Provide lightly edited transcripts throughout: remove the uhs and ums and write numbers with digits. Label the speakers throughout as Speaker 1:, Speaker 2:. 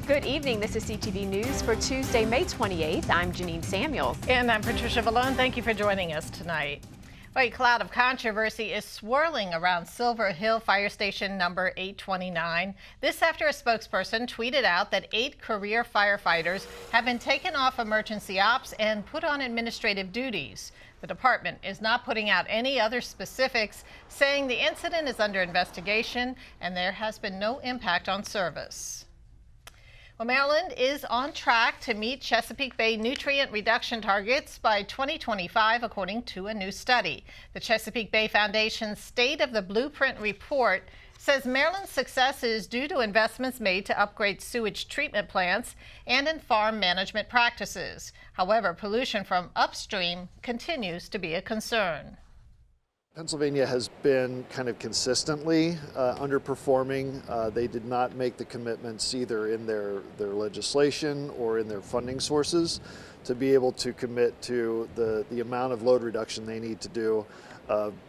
Speaker 1: Good evening. This is CTV News for Tuesday, May 28th. I'm Janine Samuels.
Speaker 2: And I'm Patricia Vallone. Thank you for joining us tonight. A cloud of controversy is swirling around Silver Hill Fire Station number 829. This after a spokesperson tweeted out that 8 career firefighters have been taken off emergency ops and put on administrative duties. The department is not putting out any other specifics, saying the incident is under investigation and there has been no impact on service. Well, Maryland is on track to meet Chesapeake Bay nutrient reduction targets by 2025, according to a new study. The Chesapeake Bay Foundation's State of the Blueprint report says Maryland's success is due to investments made to upgrade sewage treatment plants and in farm management practices. However, pollution from upstream continues to be a concern.
Speaker 3: Pennsylvania has been kind of consistently underperforming. They did not make the commitments either in their legislation or in their funding sources to be able to commit to the amount of load reduction they need to do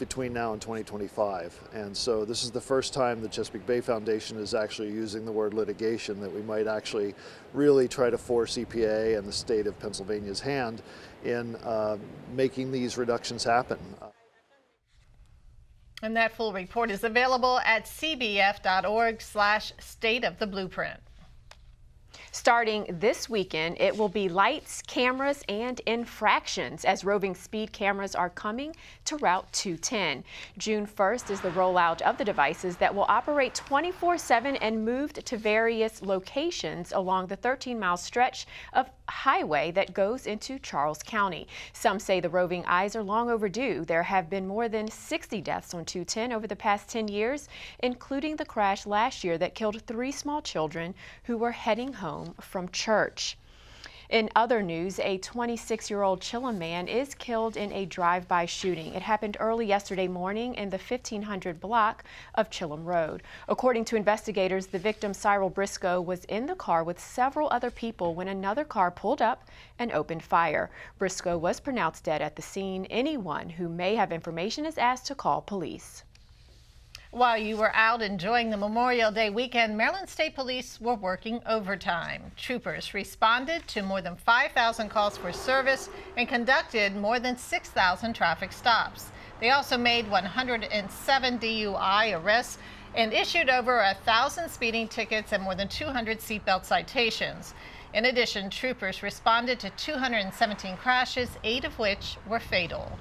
Speaker 3: between now and 2025. And so this is the first time the Chesapeake Bay Foundation is actually using the word litigation, that we might actually really try to force EPA and the state of Pennsylvania's hand in making these reductions happen.
Speaker 2: And that full report is available at cbf.org/State of the Blueprint.
Speaker 1: Starting this weekend, it will be lights, cameras, and infractions as roving speed cameras are coming to Route 210. June 1st is the rollout of the devices that will operate 24/7 and moved to various locations along the 13-mile stretch of highway that goes into Charles County. Some say the roving eyes are long overdue. There have been more than 60 deaths on 210 over the past 10 years, including the crash last year that killed 3 small children who were heading home from church. In other news, a 26-year-old Chillum man is killed in a drive-by shooting. It happened early yesterday morning in the 1500 block of Chillum Road. According to investigators, the victim, Cyril Briscoe, was in the car with several other people when another car pulled up and opened fire. Briscoe was pronounced dead at the scene. Anyone who may have information is asked to call police.
Speaker 2: While you were out enjoying the Memorial Day weekend, Maryland State Police were working overtime. Troopers responded to more than 5,000 calls for service and conducted more than 6,000 traffic stops. They also made 107 DUI arrests and issued over 1,000 speeding tickets and more than 200 seatbelt citations. In addition, troopers responded to 217 crashes, 8 of which were fatal.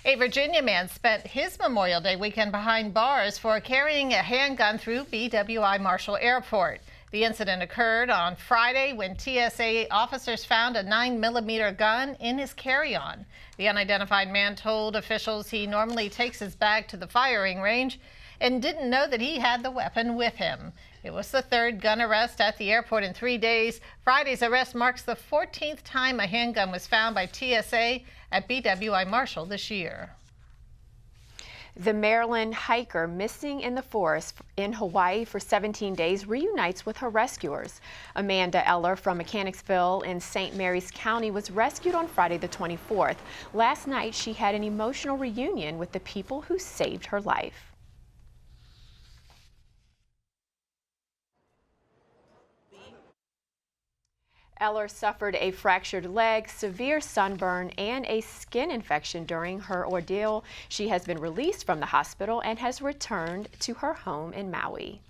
Speaker 2: A Virginia man spent his Memorial Day weekend behind bars for carrying a handgun through BWI Marshall Airport. The incident occurred on Friday when TSA officers found a 9mm gun in his carry-on. The unidentified man told officials he normally takes his bag to the firing range and didn't know that he had the weapon with him. It was the 3rd gun arrest at the airport in 3 days. Friday's arrest marks the 14th time a handgun was found by TSA at BWI Marshall this year.
Speaker 1: The Maryland hiker missing in the forest in Hawaii for 17 days reunites with her rescuers. Amanda Eller from Mechanicsville in St. Mary's County was rescued on Friday the 24th. Last night, she had an emotional reunion with the people who saved her life. Eller suffered a fractured leg, severe sunburn, and a skin infection during her ordeal. She has been released from the hospital and has returned to her home in Maui.